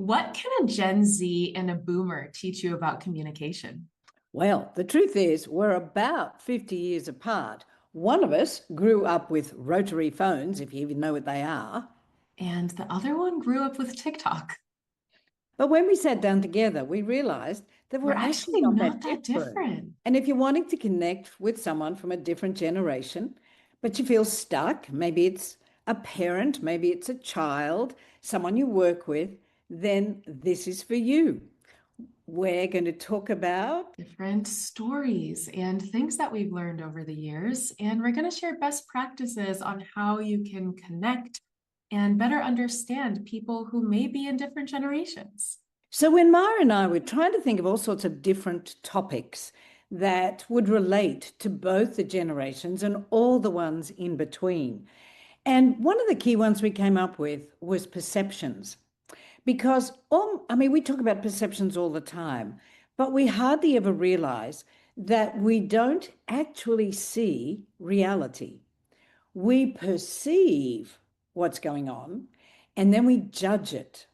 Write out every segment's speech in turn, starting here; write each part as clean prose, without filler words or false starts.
What can a Gen Z and a boomer teach you about communication? Well, the truth is, we're about 50 years apart. One of us grew up with rotary phones, if you even know what they are. And the other one grew up with TikTok. But when we sat down together, we realized that We're we're actually actually not not that that different. different. And if you're wanting to connect with someone from a different generation, but you feel stuck, maybe it's a parent, maybe it's a child, someone you work with, then this is for you. We're going to talk about Different stories and things that we've learned over the years. And we're going to share best practices on how you can connect and better understand people who may be in different generations. So when Mara and I were trying to think of all sorts of different topics that would relate to both the generations and all the ones in between. And one of the key ones we came up with was perceptions. Because we talk about perceptions all the time, but we hardly ever realize that we don't actually see reality. We perceive what's going on and then we judge it.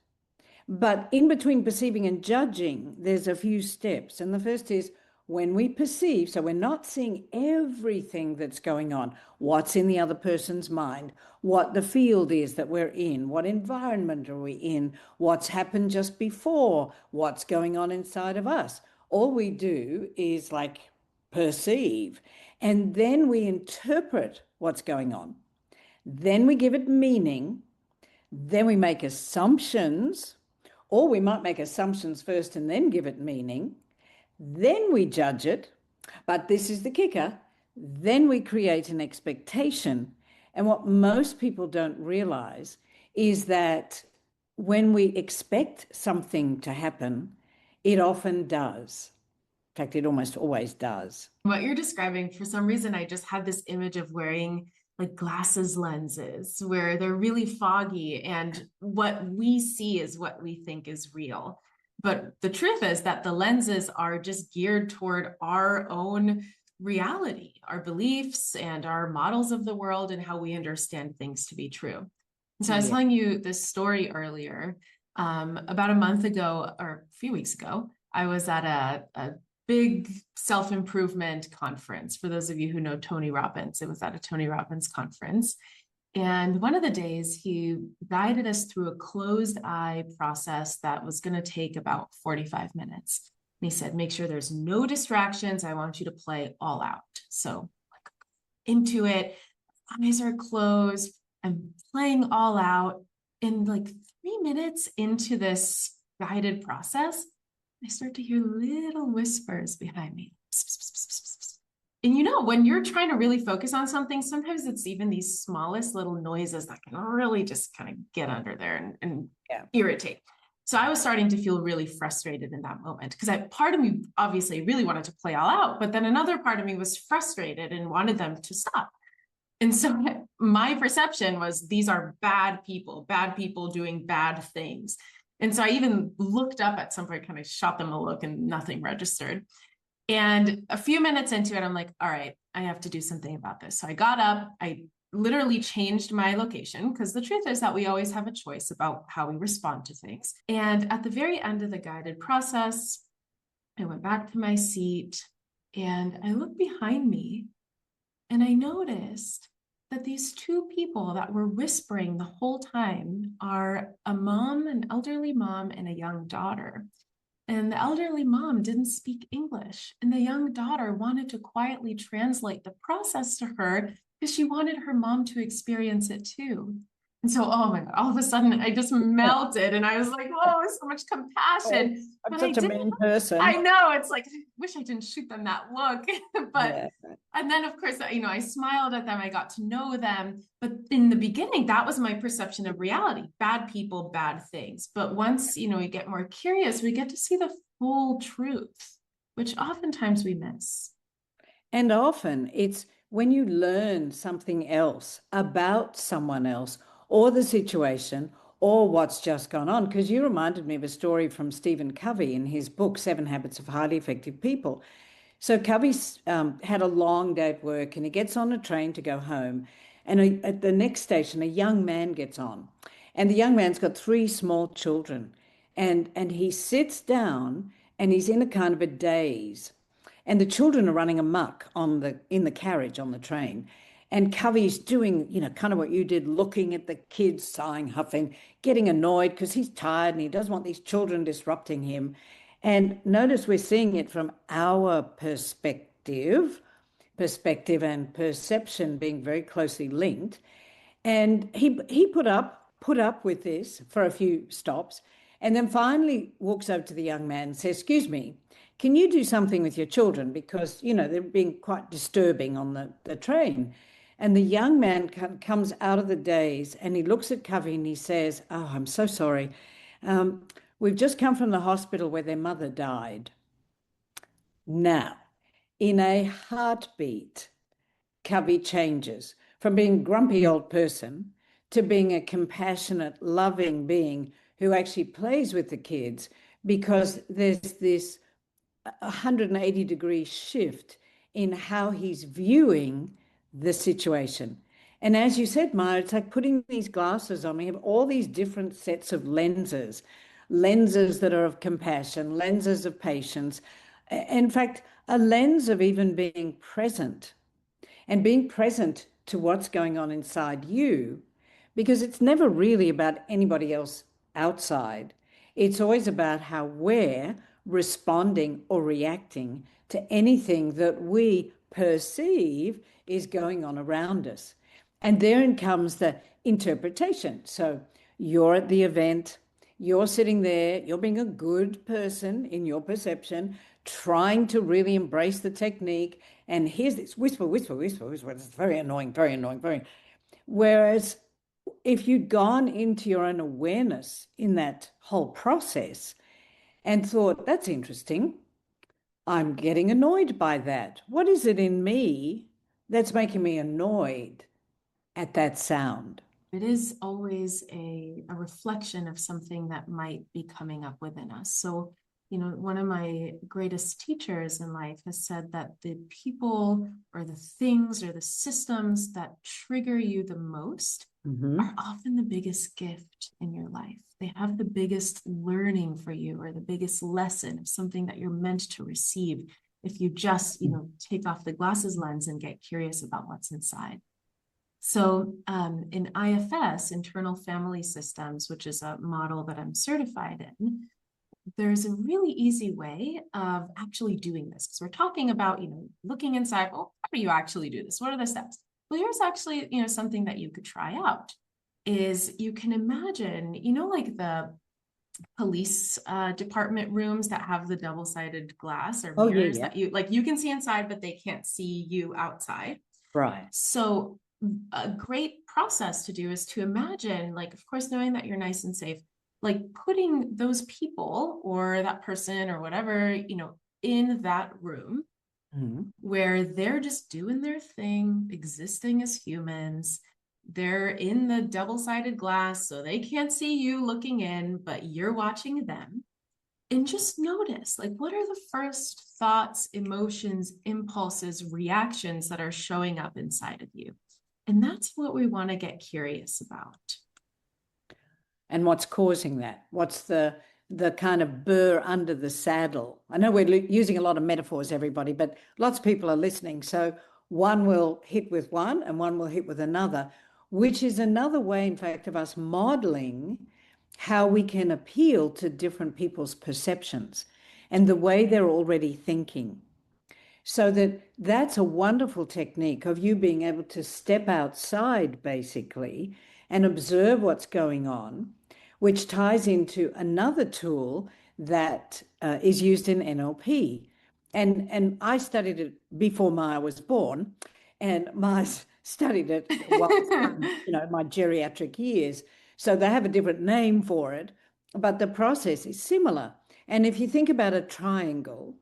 But in between perceiving and judging, there's a few steps. And the first is when we perceive, so we're not seeing everything that's going on, what's in the other person's mind, what the field is that we're in, what environment are we in, what's happened just before, what's going on inside of us. All we do is like perceive, and then we interpret what's going on. Then we give it meaning. Then we make assumptions, or we might make assumptions first and then give it meaning. Then we judge it. But this is the kicker. Then we create an expectation. And what most people don't realize is that when we expect something to happen, it often does. In fact, it almost always does. What you're describing, for some reason, I just had this image of wearing like glasses lenses where they're really foggy and what we see is what we think is real. But the truth is that the lenses are just geared toward our own reality, our beliefs and our models of the world and how we understand things to be true. And so I was Yeah. telling you this story earlier. About a month ago or a few weeks ago, I was at a big self-improvement conference. For those of you who know Tony Robbins, it was at a Tony Robbins conference. And one of the days he guided us through a closed eye process that was going to take about 45 minutes. And he said, make sure there's no distractions. I want you to play all out. So like into it, eyes are closed. I'm playing all out. And like 3 minutes into this guided process, I start to hear little whispers behind me. And you know, when you're trying to really focus on something, sometimes it's even these smallest little noises that can really just kind of get under there and Yeah. irritate. So I was starting to feel really frustrated in that moment because part of me obviously really wanted to play all out, but then another part of me was frustrated and wanted them to stop. And so my perception was these are bad people doing bad things. And so I even looked up at some point, kind of shot them a look and nothing registered. And a few minutes into it, I'm like, all right, I have to do something about this. So I got up, I literally changed my location because the truth is that we always have a choice about how we respond to things. And at the very end of the guided process, I went back to my seat and I looked behind me and I noticed that these two people that were whispering the whole time are a mom, an elderly mom, and a young daughter. And the elderly mom didn't speak English. And the young daughter wanted to quietly translate the process to her because she wanted her mom to experience it too. And so, oh my God, all of a sudden I just melted and I was like, oh, so much Oh, compassion. I'm But I such a didn't, mean I person. know it's like, I wish I didn't shoot them that look. But Yeah. and then, of course, you know, I smiled at them. I got to know them. But in the beginning, that was my perception of reality. Bad people, bad things. But once, you know, we get more curious, we get to see the full truth, which oftentimes we miss. And often it's when you learn something else about someone else or the situation or what's just gone on. Because you reminded me of a story from Stephen Covey in his book, Seven Habits of Highly Effective People. So Covey's had a long day at work and he gets on a train to go home. And at the next station, a young man gets on. And the young man's got three small children. and he sits down and he's in a kind of a daze. And the children are running amok in the carriage on the train. And Covey's doing, kind of what you did, looking at the kids, sighing, huffing, getting annoyed because he's tired and he doesn't want these children disrupting him. And notice we're seeing it from our perspective and perception being very closely linked. And he put up with this for a few stops, and then finally walks over to the young man and says, "Excuse me, can you do something with your children? Because, they're being quite disturbing on the train." And the young man comes out of the daze and he looks at Covey and he says, "Oh, I'm so sorry. We've just come from the hospital where their mother died." Now, in a heartbeat, Covey changes from being a grumpy old person to being a compassionate, loving being who actually plays with the kids, because there's this 180-degree shift in how he's viewing the situation. And as you said, Maya, it's like putting these glasses on. We have all these different sets of lenses that are of compassion, lenses of patience. In fact, a lens of even being present, and being present to what's going on inside you, because it's never really about anybody else outside. It's always about how we're responding or reacting to anything that we perceive is going on around us. And therein comes the interpretation. So you're at the event, you're sitting there, you're being a good person in your perception, trying to really embrace the technique. And here's this whisper, whisper, whisper, whisper. It's very annoying, very annoying, very. Whereas if you'd gone into your own awareness in that whole process and thought, "That's interesting. I'm getting annoyed by that. What is it in me that's making me annoyed at that sound?" It is always a reflection of something that might be coming up within us. So, one of my greatest teachers in life has said that the people or the things or the systems that trigger you the most are often the biggest gift in your life. They have the biggest learning for you, or the biggest lesson of something that you're meant to receive if you just, take off the glasses lens and get curious about what's inside. So in IFS, Internal Family Systems, which is a model that I'm certified in, there's a really easy way of actually doing this. Because we're talking about, looking inside, well, how do you actually do this? What are the steps? Well, here's actually, something that you could try out is you can imagine, like the police department rooms that have the double-sided glass or mirrors that you can see inside, but they can't see you outside. Right. So a great process to do is to imagine, like, of course, knowing that you're nice and safe, like putting those people or that person or whatever, in that room where they're just doing their thing, existing as humans. They're in the double-sided glass, so they can't see you looking in, but you're watching them. And just notice, like, what are the first thoughts, emotions, impulses, reactions that are showing up inside of you? And that's what we want to get curious about. And what's causing that? What's the kind of burr under the saddle? I know we're using a lot of metaphors, everybody, but lots of people are listening. So one will hit with one and one will hit with another, which is another way, in fact, of us modeling how we can appeal to different people's perceptions and the way they're already thinking. So that's a wonderful technique of you being able to step outside, basically, and observe what's going on, which ties into another tool that is used in NLP. And I studied it before Maya was born, and Maya studied it while my geriatric years. So they have a different name for it, but the process is similar. And if you think about a triangle,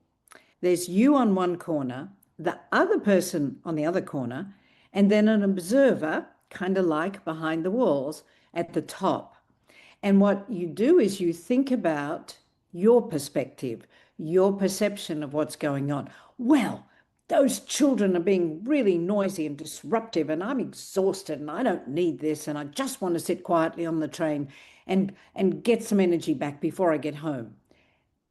there's you on one corner, the other person on the other corner, and then an observer, kind of like behind the walls at the top. And what you do is you think about your perspective, your perception of what's going on. Well, those children are being really noisy and disruptive, and I'm exhausted and I don't need this, and I just want to sit quietly on the train. and get some energy back before I get home.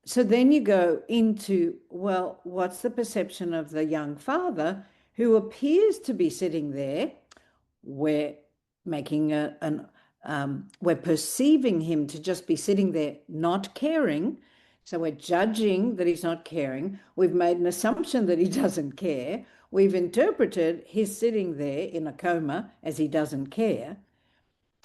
So then you go into, well, what's the perception of the young father who appears to be sitting there? We're making we're perceiving him to just be sitting there not caring. So we're judging that he's not caring. We've made an assumption that he doesn't care. We've interpreted his sitting there in a coma as he doesn't care.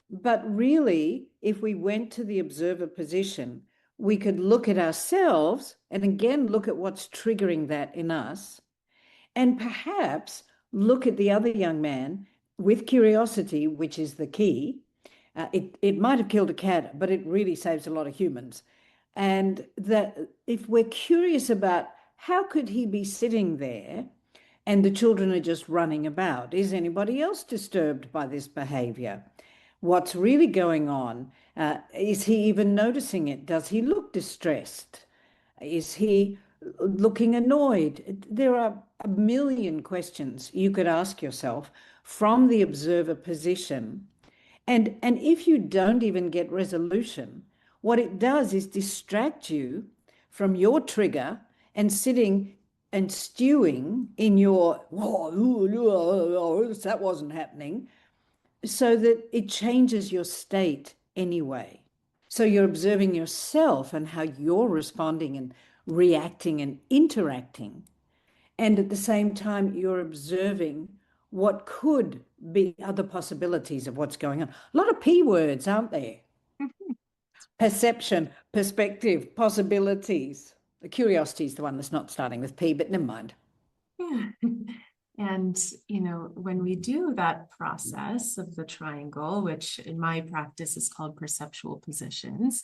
But really, if we went to the observer position, we could look at ourselves and again look at what's triggering that in us, and perhaps look at the other young man with curiosity, which is the key. It might have killed a cat, but it really saves a lot of humans. And that if we're curious about how could he be sitting there and the children are just running about, is anybody else disturbed by this behavior? What's really going on? Is he even noticing it? Does he look distressed? Is he looking annoyed? There are a million questions you could ask yourself from the observer position. And if you don't even get resolution, what it does is distract you from your trigger and sitting and stewing in your, oh, that wasn't happening, so that it changes your state anyway. So you're observing yourself and how you're responding and reacting and interacting. And at the same time, you're observing what could be other possibilities of what's going on. A lot of P words, aren't there? Perception, perspective, possibilities. The curiosity is the one that's not starting with P, but never mind. Yeah. And, you know, when we do that process of the triangle, which in my practice is called perceptual positions,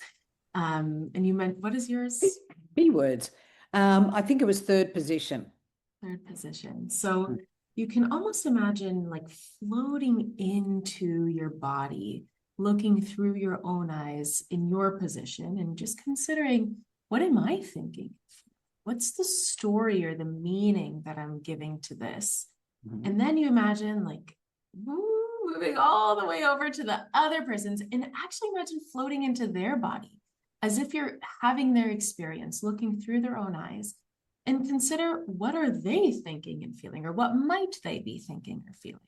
and you meant, what is yours? B words. I think it was third position. Third position. So you can almost imagine like floating into your body, looking through your own eyes in your position and just considering, what am I thinking? What's the story or the meaning that I'm giving to this? And then you imagine like moving all the way over to the other person's, and actually imagine floating into their body as if you're having their experience, looking through their own eyes, and consider, what are they thinking and feeling, or what might they be thinking or feeling?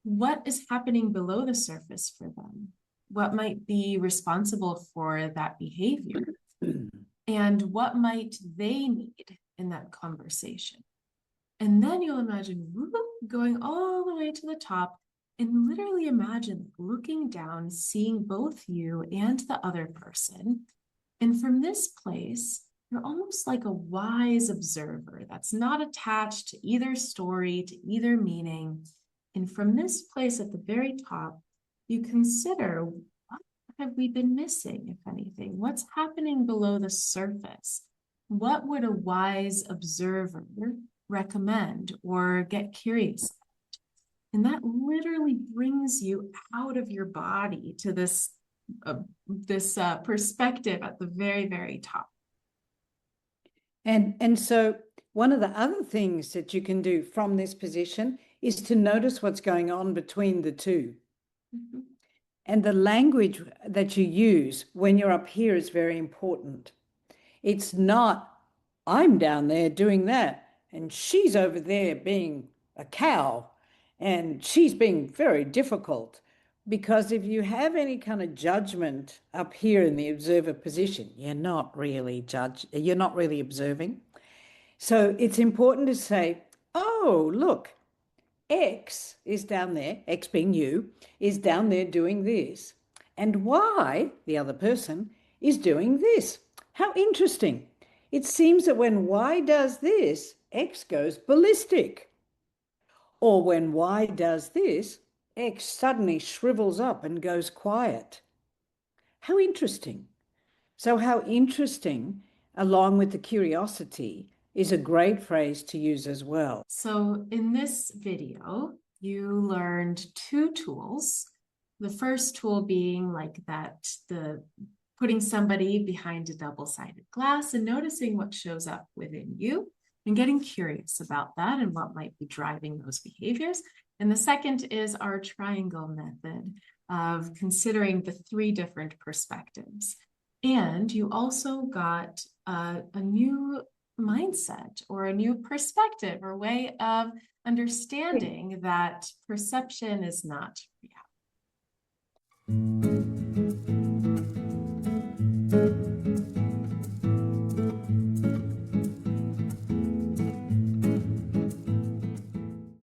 What is happening below the surface for them? What might be responsible for that behavior? And what might they need in that conversation? And then you'll imagine going all the way to the top, and literally imagine looking down, seeing both you and the other person. And from this place, you're almost like a wise observer that's not attached to either story, to either meaning. And from this place at the very top, you consider, what have we been missing, if anything? What's happening below the surface? What would a wise observer recommend or get curious about? And that literally brings you out of your body to this perspective at the very, very top. And so one of the other things that you can do from this position is to notice what's going on between the two. Mm-hmm. And the language that you use when you're up here is very important. It's not, I'm down there doing that, and she's over there being a cow, and she's being very difficult. Because if you have any kind of judgment up here in the observer position, you're not really observing. So it's important to say, oh, look, X is down there, X being you, is down there doing this. And Y, the other person, is doing this. How interesting. It seems that when Y does this, X goes ballistic. Or when Y does this, X suddenly shrivels up and goes quiet. How interesting. So how interesting, along with the curiosity, is a great phrase to use as well. So in this video, you learned two tools. The first tool being like that, putting somebody behind a double-sided glass and noticing what shows up within you and getting curious about that and what might be driving those behaviors. And the second is our triangle method of considering the 3 different perspectives. And you also got a new mindset or a new perspective or way of understanding that perception is not reality.